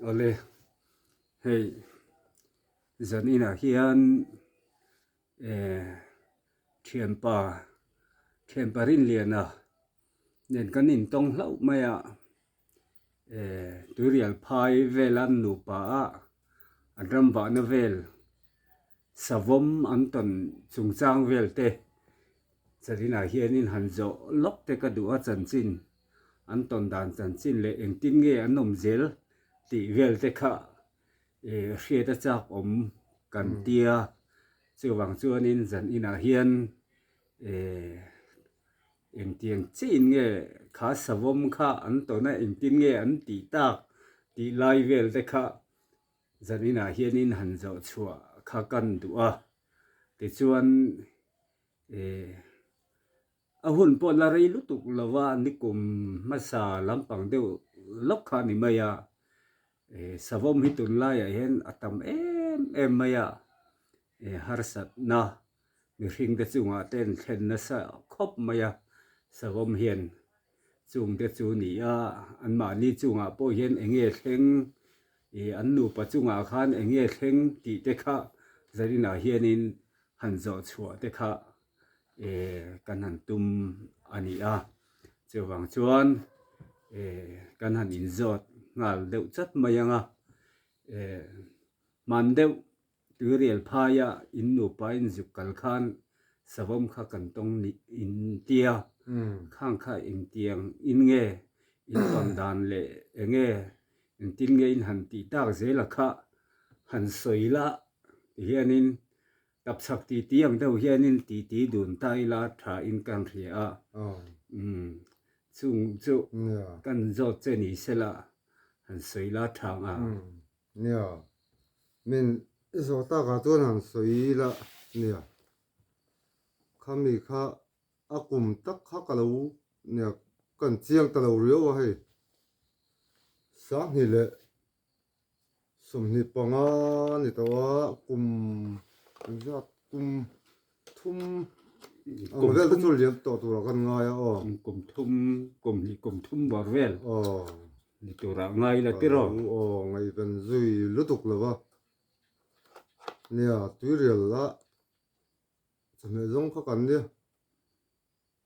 Ole hey zanina hian thianparin liana nen kanin tong hlau maya turial phai velan nu pa a adramba na vel savom anton chungchang velte zarina hianin hanzo lok te ka du a chanchin anton dan chanchin le engtin nge anom zel ti velte kha hriata chak om kan tia chuwang chuanin zan ina hian engtiang chin nge kha savom kha antona engtin nge an ti tak ti lai velte kha zanina hianin hanzo chua kha kan du a ti chuan ahun po la rei lutuk lawa nikum masa lampang deu lok kha ni maya savom hitun lai a hian atam em maya harsat na mi hring te chunga ten thlen na sa khop maya savom hian chung te chu ni a an ma ni chunga po hian enge thleng an nu pa chunga khan enge thleng ti te kha zarina hianin hanzo chua te kha kan han tum ani a chuwang chuan kan han in zot ngal deuh chat mayanga man deuh turial phaya in nu pa in zukal khan savom kha kan tong ni in tia khang kha in tiang in nge in ton dan le enge in tin nge in han ti tak zela kha han soila hianin tapsak ti tiang deuh hianin ti dun tai la tha in kan ria a chung chu kan zot che ni sela han soila thang a min iso ta ka chuan han soila nia khami kha akum tak kha kalo nia kan chiang ta lo rio wa hei sang hi le somni panga ni tawa kum zat kum thum vel ta chul liam to tura kan ngai a kum thum bor vel ni tura ngai la tiro ngai ben zui lutuk lawa nia turial la chame zong kha kan nia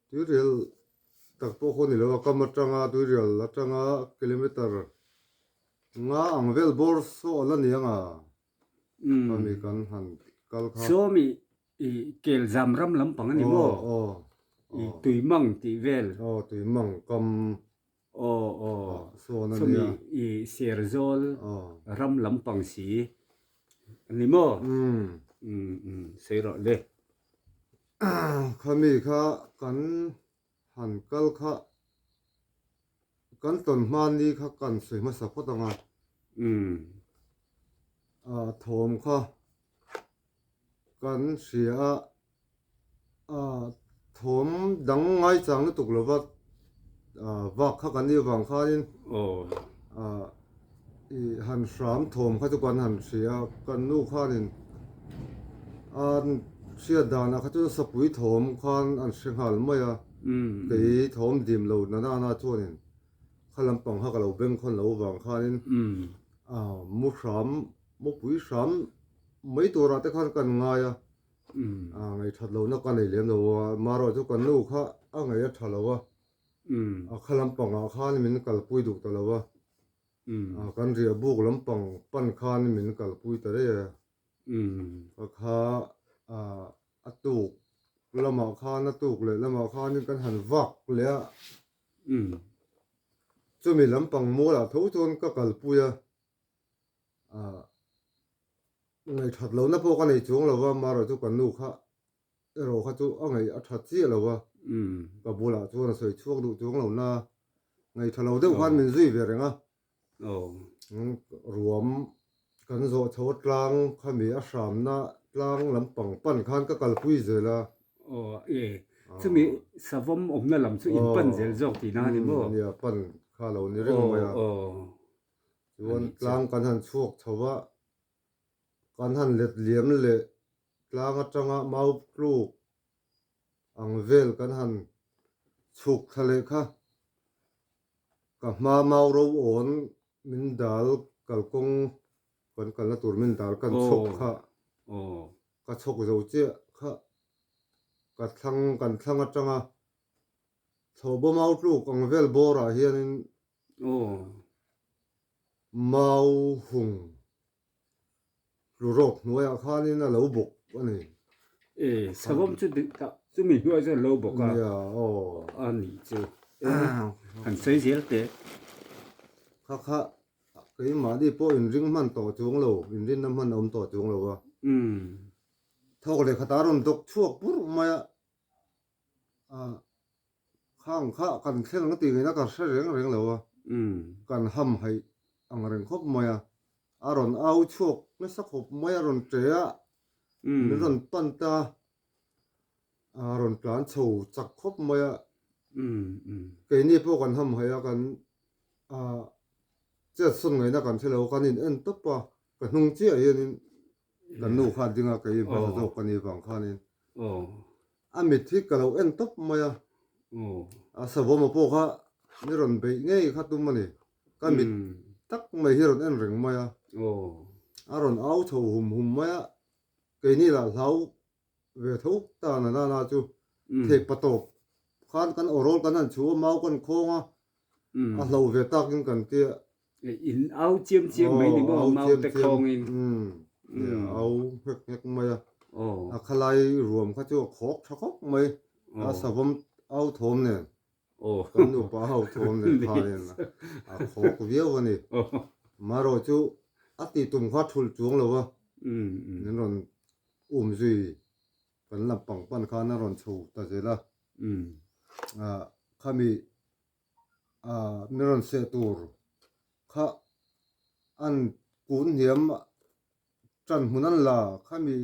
turial tak po khoni lawa kamatanga turial la tanga kilometer nga ang vel bor so la nianga ami kan han kal kha so mi kel zamram lampang ani mo tuimang ti vel tuimang kam so na mi serzol ram lampang si ani mo seiro le khami kha kan han kal kha kan ton man ni kha kan sei ma sa photanga thom kha kan sia thom dang ngai chang na tuk lova wa kha kan ni wang kha in han shram thom kha chu kan han sia kan nu kha in an sia dana kha chu sapui thom khan an singhal maya ke thom dim lo na chuanin khalam pang ha ka lo beng khon lo wang kha in mu shram mu pui shram mai tora te khan kan nga ya ngai that lo na kan nei lem lo maro chu kan nu kha ngai a thalo wa khalam pang a khan min kal pui duk to lo wa kan ria buk lam pang pan khan min kal pui ta re kha atuk lama khan atuk le lama khan kan han wak le chumi lam pang mo la tho chon ka kal puya ngai that lo na po ka nei chung lo wa maro chu kan nu kha ero kha chu ngai a that chi lo wa ka bula chu na soi chuak du chung lo na ngai thalo deuh khan min zui ve renga ruam kan zo tho tlang khami a sham na tlang lampang pan khan ka kal pui zela chumi savom omna lam chu in pan zel jok ti na ni mo nia pan kha lo ni reng maya chuan tlang kan han chuak thawa kan han let liam le tlang atanga mau plu ang vel kan han chuk thale kha ka ma mau ro on min dal kal kong kan la tur min dal kan chok kha โอ้ ka chok zo che kha ka thlang atanga thobo mau tu kong vel bora hianin โอ้ mau hung ru rok noya khanin na lo bok ani สวมจุดก็จุมีหัวจะโลบอกว่า ya o อันนี้จูหันใส่เสียเตะ kha cái mà đi po in ring man to chung lo in ring nam man om to chung lo wa อืม thok le khataron dok chuak pur maya a khang kha kan thleng ti na ka se reng lo wa อืม kan ham hai ang reng khop maya aron au chuak me sa khop maya ron trea อืม ron pan ta aron plan chou chak khop maya อืมอืม ke ni po kan ham hai kan a che sun ngai na kan thelo kan in en top pa kan hung chi a yin kan nu kha dinga ke ba zo kan ni bang khanin โอ้ a mi thi ka lo en top maya โอ้ a sa bo mo po kha ni ron be ngei kha tum mani ka mi tak mai hi ron en reng maya โอ้ a ron au tho hum maya ke ni la lau ve tho ta na chu อืม the pa to khan kan orol kan an chu mau kan khonga อืม a lo ve takin kan ti อินเอาเจียมเจียมไม่นี่บ่เมาแต่คองอิน au hek maya โอ้ a khalai ruam kha chu khok thakok mai a savom au thom ne โอ้ kan nu pa au thom ne khain a khok viau ani โอ้ maro chu ati tum kha thul chung lo wa อืมอืม nen ron zui kan la pang pan kha na ron chu ta jela อืม a khami a nen ron se tur kha an kun hiam chan hunan la khami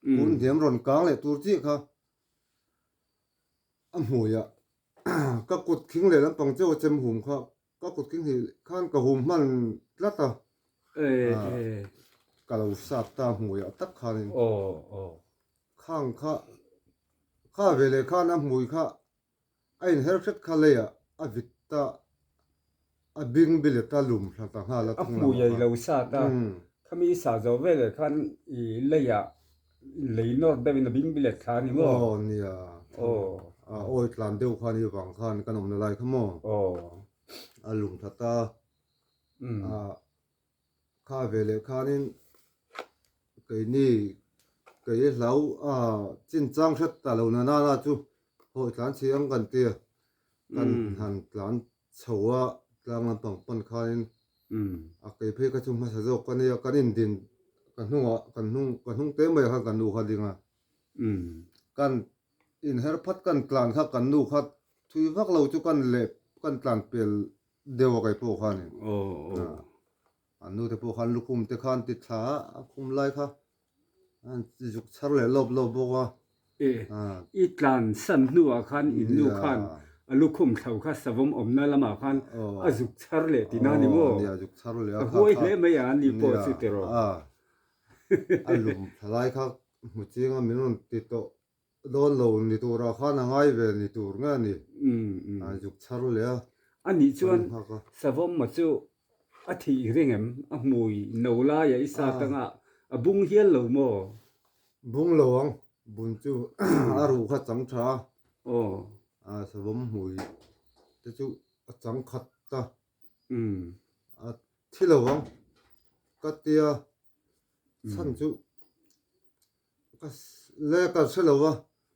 อืม kun hiam ron kang le tur chi kha a hmuya ka kut khing le lam pang cheu chem hum kha ka kut khing hi khan ka hum man lata เอ้เอ้ ka lo sa ta hmuya tak khanin โอ้โอ้ khang kha vele khan a hmui kha ain her set kha le a vitta a bing bile ta lum thla ta ha la อั thung ปูใหญ่เราซาตา อืม ขมีสาจอเวเลยคันอีเลยะเลยนอร์ได้เป็นบิงบิเลตคานี่บ่ oh nia โอ้ oi tlan deu khan hi wang khan kanom na lai khamo โอ้ a lum thla ta อืม kha vele khanin cái ni cái lau chin chang thất ta lo na chu hoi tlan chiang kan tia kan han tlan chhowa tlang lam pang pan khain อืม a kai phe ka chu ma sa zo kan ya kan in din kan hung te mai kha kan nu kha dinga อืม kan in her phat kan tlan kha kan nu kha thui vak lo chu kan le kan tlan pel dewa kai po kha ni โอ้โอ้ an nu te po khan lukum te khan ti tha kum lai kha an juk char le lob bo wa เออีตลานสันนัวคันอินนูคันอลุคุมเขาคัสวมอมนาละมาคันอาจุกชาร์เลตินานี่บ่ เนี่ยjuk char le โอ้ยเฮไม่อันนี้ปอสิเตโร alum thalai kha mu chinga minun ti to don lo ni tu ra kha na ngai ve ni tur nga ni อืมอืม juk char le อันนี้ชวนสวมมาจูอธิเรงมอมุยโนลายอิสาตังอะบุงเฮียนโลโม bung lowang bun chu aru kha chang tha โอ้ savom hui te chu chang khat ta อืม thilawang ka tia san chu ka le ka selawa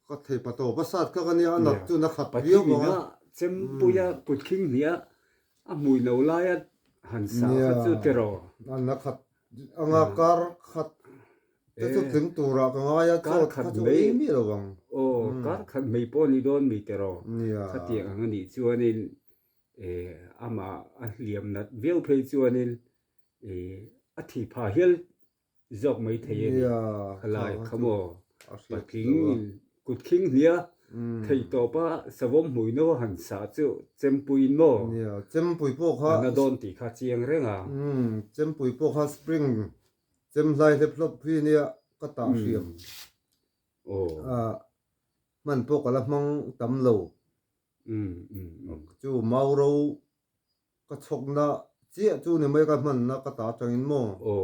ka thei pato pasat ka kani anak chu na khat ปะ viu ที่ ba นะเจมปุยะปุดคิงเนี่ยอะมุยโนลายหันสาจูเตโร an na khat anga kar khat te chu ting tura ka nga ya chu kha chu ei mi lawang โอ้ก็คันไม่ปอนี่โดนมีเตโร nia ถ้าเตียงอันนี้จวนนินอามาเหลี่ยมนัดเวลเพยจวนนินอธิพาเฮลจอกไม่เทียน nia ขลายขโมปัดคิงกุดคิงเนี่ยไทยต่อปะสวมหุยโนหันสาจูเจมปุยโม nia chem pui po อั kha นนั้นโดนตีขาเจียงเรื่องอ่ะ chem pui po kha spring chem lai le plop phi nia ka ta siam โอ้ มันพวกละมังตำโล อืม จูเมาเราก็ชกนะ chia chu ni mai ka man na ka ta changin mo โอ้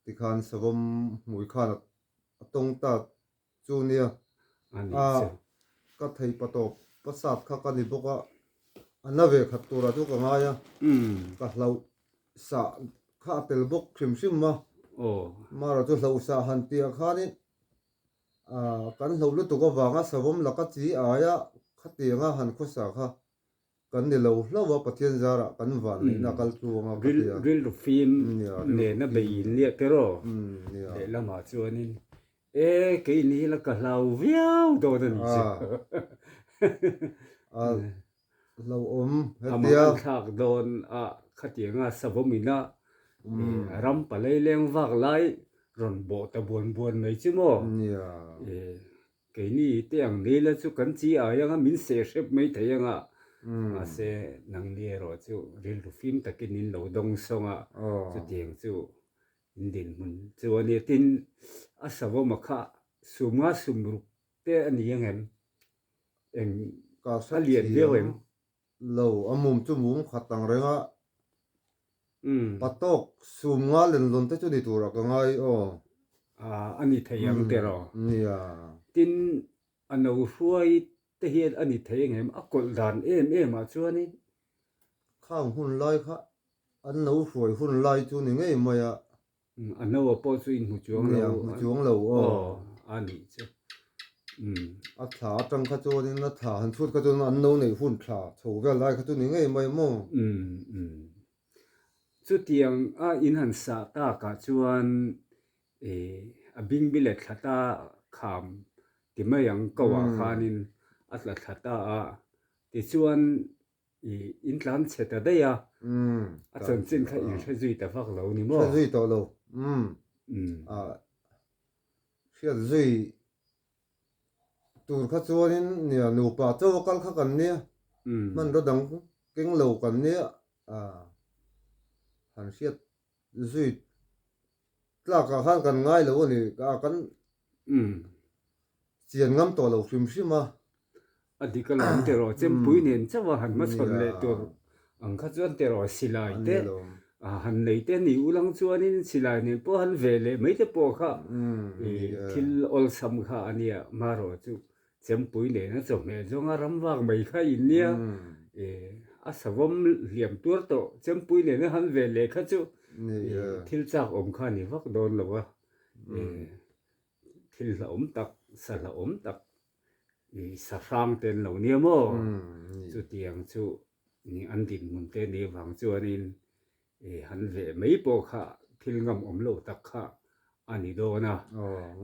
ti khan savom mui khan atong ta chu nia อันนี้ a เจ้า ka thei pato pasat kha ka ni boka anave khat tura chu ka nga ya อืม ka hlau sa kha tel bok khrim sim ma โอ้ ma ra chu hlau sa han tia kha ni kan hlau lu tu ko wanga savom la ka chi aya khatia nga han kho sa kha kan ni lo hlawa pathian zara kan van ni na kal chu nga ka ริล tia ริลฟิล์ม เนี่ย เนนะเบยินเรียกเตโร เนี่ย เดละมาจวนินเกยนี้ละก็เราเวียวโดนนี่จ้ะ เราเฮ็ด อา เดี มา ยว ทักโดนขัดยังสะบมินะรำปะเลยเลี้ยงวักไลรอนโบตะบวนบวนไม่จิโม เนี่ย เกยนี้เตียงนี้ละจุกันจียังมินเสเชบไม่เทียงเสนังเลียรอจูริลฟิล์มตะกินินเหลาดงซงจุเตียงจูอินดินมุนจูอันนี้ตินสะบมคะสุมาสุมรุเตอันนี้ยังเห็นเอง ก็ ถ้าเรียนเดียวเอง เราอมุมจุมุมขัดตังเรงะ ปั ปะตกสุมงาเล่นลนเตจุดิตัวก็ง่ายอันนี้เทียงเตรอ เนี่ย ตินอันเอาช่วยเทียนอันนี้เทียงเห็นกดดันมาชวนนี่ ข้างหุ่นไล่ค่ะอันนู้สวยหุ่นไล่จุนี่ไงมาอ่ะ อันนั้นว่าพอสุอินหูจวง เนี่ย เรา จวงเรา อันนี้จ้ะอัฐาจังขจรนี่นะฐานชุดขจรอันนู้ในหุ่นขาโฉบไล่ขจรนี่ไงไม่มอง สุดเทียงอินหันสาตากะชวนบิงบิเลตขตาคำที่ไม่ยังกว่าคานินอัตลัขตาที่ชวนอินทรันเสตได้ยาอาจารย์จินข้าอินใช้จุยแต่ฟักเรานี่มั้ง ใช่จุยต่อเราเชื่อจุยตูขจรนี่เนี่ยหนูป่าเจ้ากันข้ากันเนี่ยมันระดังเก่งเหล่ากันเนี่ยหันเสียจุยกล้ากันข้างกันง่ายแล้วนี่กล้ากันเจียนงั้มตัวเราฟิมซิมา อดีตก็หลังเตรอเจมปุยเนี่ยจะว่าหันมาสนเลยตัวอังคัจวนเตรอสิลายเตหันในเตนี่อุลังจวนนี่สิลายเนี่ยพอหันเวลไม่ได้พอค่ะทิลอลซัมค่ะอันเนี้ยมารอจูเจมปุยเนี่ยนะจะไม่จงอารมณ์ว่างไม่ค่ะอินเนี่ยสวมเหลี่ยมตัวโตเจมปุยเนี่ยหันเวลค่ะจูทิลจากอมค่ะนี่วักโดนหรอวะทิลละอมตักสละอมตักสะฟรังเต็นเหล่านี้มั้งจุดเตียงจุนี่อันดินมุนเตนี่วังจวนนินหันเวไม่ปอกค่ะทิลงำอมโลตักค่ะอันนี้โดนะ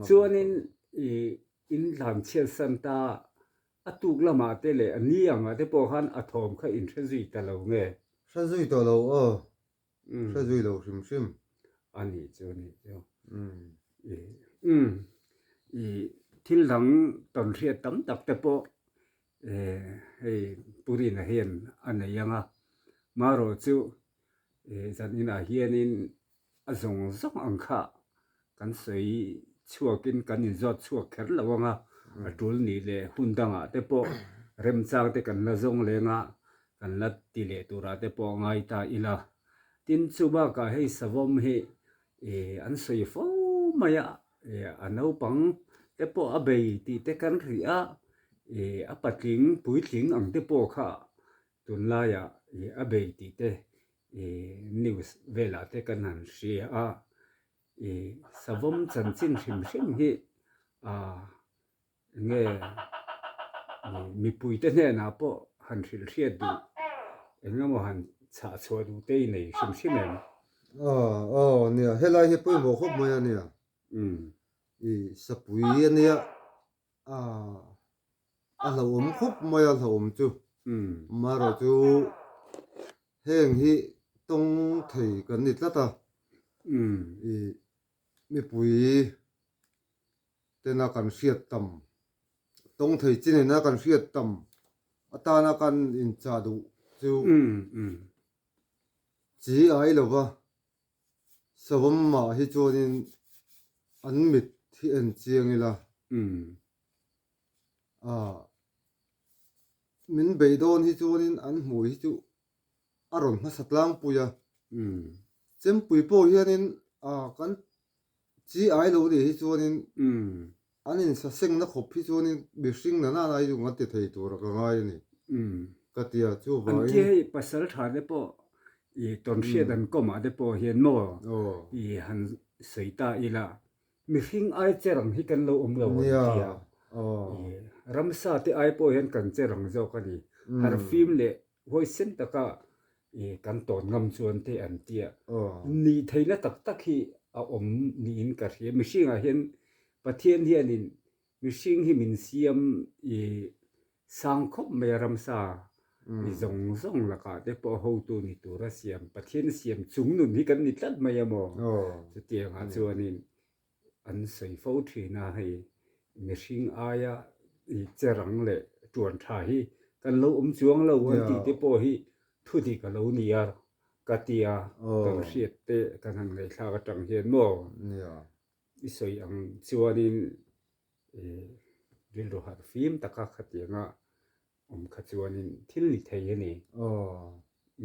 จวนนินอินหลังเชียนสันตาตุกละมาเตเลยอันนี้ยังอ่ะแต่ปอหันอะทอมค่ะอินเทรซีแต่เราเงี้ย ใช่จุยต่อเราใช่จุยเราซิม อันนี้จวนนี่เจ้าทิลหลังตอนเรียนตั้มตักแต่ปอให้ปุรินาเฮียนอันนี้ยังมารอจูจันนินาเฮียนินส่งอังค่ะกันสวยชัวกินกันนินจอดชัวแค่ละวังตูลนี่เลยหุ่นดังแต่ปอเริ่มจากแต่กันละจงเลยกันละติเลตุระแต่ปอไงตาอีละตินซูบากะให้สวมให้อันสวยฟ้ามายอันเอาปังแต่ปออเบยตีแต่กันเรียปัดลิงปุยลิงอังแต่ปอค่ะตุนลายอเบยตีแต่นิวส์เวลาแต่กันหันเสียสวมจันจินชิมให้เงี้ยมีปุยแต่เนี่ยนะปอหันเสียดูงั้นว่าหันชาชัวดูเต้ในชิมเองเนี่ยเฮลัยเฮปุยหมอครบมาเนี่ยสปุยเนี่ยเราครบมาเราจูมาเราจูแห้งที่ต้องถือกันนิดละตามีปุยแต่นักการเสียต่ำต้องถือจีนนักการเสียต่ำอัตรานักการอินชาดูจูจีไอหรือว่าสวมมาที่จวนอันมิดที่เอ็นเจียงนี่ละมินเบยโดนที่จวนอันหมวยที่จูอารมณ์มาสัตว์ล้างปุย เจมปุยโปเฮียนินกัน GI โลดิฮิจวนินอันนี้สะเซ็งนักขบฮิจวนินบิชิงนั่นอะไรอยู่งัดติดให้ตัวก็ง่ายนี่ก็เตียจู่บ่ อันเกี่ยปัสสาวะเดปออีตอนเชียดันก็มาเดปอเห็นโมอีหันสายตาอีละมีหิงไอเจรังฮิกันโลเราวันเดียวรัมซาที่ไอปอเห็นกันเจรังเจ้ากันดีฮาร์ฟิล์มเล่หอยเส้นตะกะกันตอนงำชวนที่อันเตียนี่ไทยละตักฮีนี่อินกัดเฮียมิชิงเห็นประเทศเฮียนินมิชิงฮิมินเซียมสังคมเมรัมซาจงละกะเดปอฮูตูนี่ตัวรัสเซียมประเทศเซียมจุงนุนฮิกันนิตัดมายามอจะเตียงหาชวนนินอันใส่ฟูทีน่าให้มิชิงอายะเจรังเล่จวนทาฮีกันโลจวงโลวันที่เดปอฮีทุติกะโลนียกะเตียตังเสียเตกันหันเลยข้ากะจังเฮียนโมอิสอยอังชวนนินดิลโรฮาร์ฟิล์มตะกะขะเตียงะขะจวนินทิลลิเทยนี่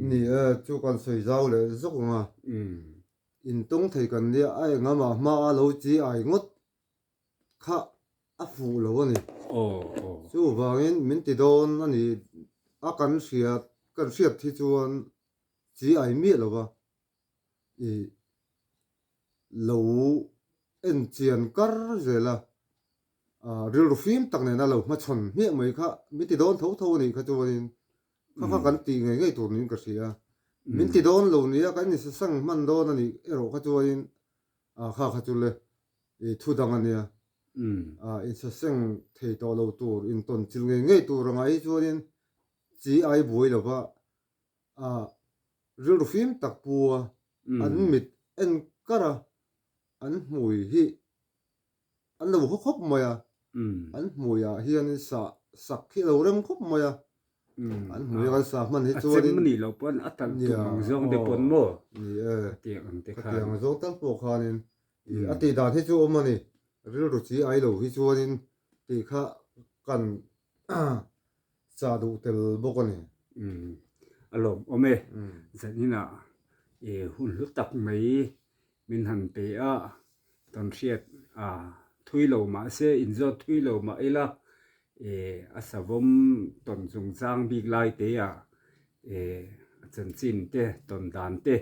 นี่จู่กันสวยเจ้าเลยซุกมาอินตงไทยกันเนี่ยไอ้งามาโลจีไอ้งดคะอาฟูโลนี่จู่บางอินมินติโดนอันนี้อากันเสียที่จวนจีไอ้มีหรอวะอีโลเอ็นเจียนกัรเจล่ะเรื่องฟิล์มตั้งเนี่ยนะเรามาชนเมียไหมคะมิติโดนทั้งนี่เขาจะวันนี้เขากันตีไงตัวนี้ก็เสียมิติโดนเราเนี่ยกันนี่สั่งมันโดนนี่เราเขาจะวันนี้เขาจะเลยทุดังอันเนี่ยอินสั่งเทตัวเราตัวอินต้นจิลไงตัวเราไงจะวันนี้จีไอบุยหรือว่าเรื่องฟิล์มตักปัวอันมิดเอ็นก็ระอันหมวยที่อันเราครบมั้ยอันหมวยเฮียนี่สักที่เราเริ่มครบมั้ยอันหมวยกันสักมันที่ตัวนี้นี่เราปนอัตันตุงจงเดปนโมนี่เตียงอันเตคาเตียงจงตั้งปกคานินอติดาที่ตัวมันนี่เรื่องจีไอเราที่ตัวนี้ที่ข้ากันซาดูเตลบกนี่อารมณ์โอเมจะนี่นะหุ่นลุตักไหมมินหันเตะตอนเชียดทุยโลมาเสอินจอทุยโลมาเอละอาสาวมตอนจงจางบิกไลเตะจันจินเตะตอนดานเตะ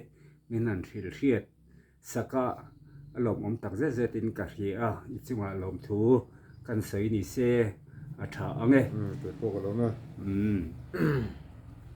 มินหันเชียดสักอารมณ์ตักเจตินกัดเฮียอิจมาอารมณ์ทูกันใส่นิเสอาถาอังเงเปิดโปกแล้วนะ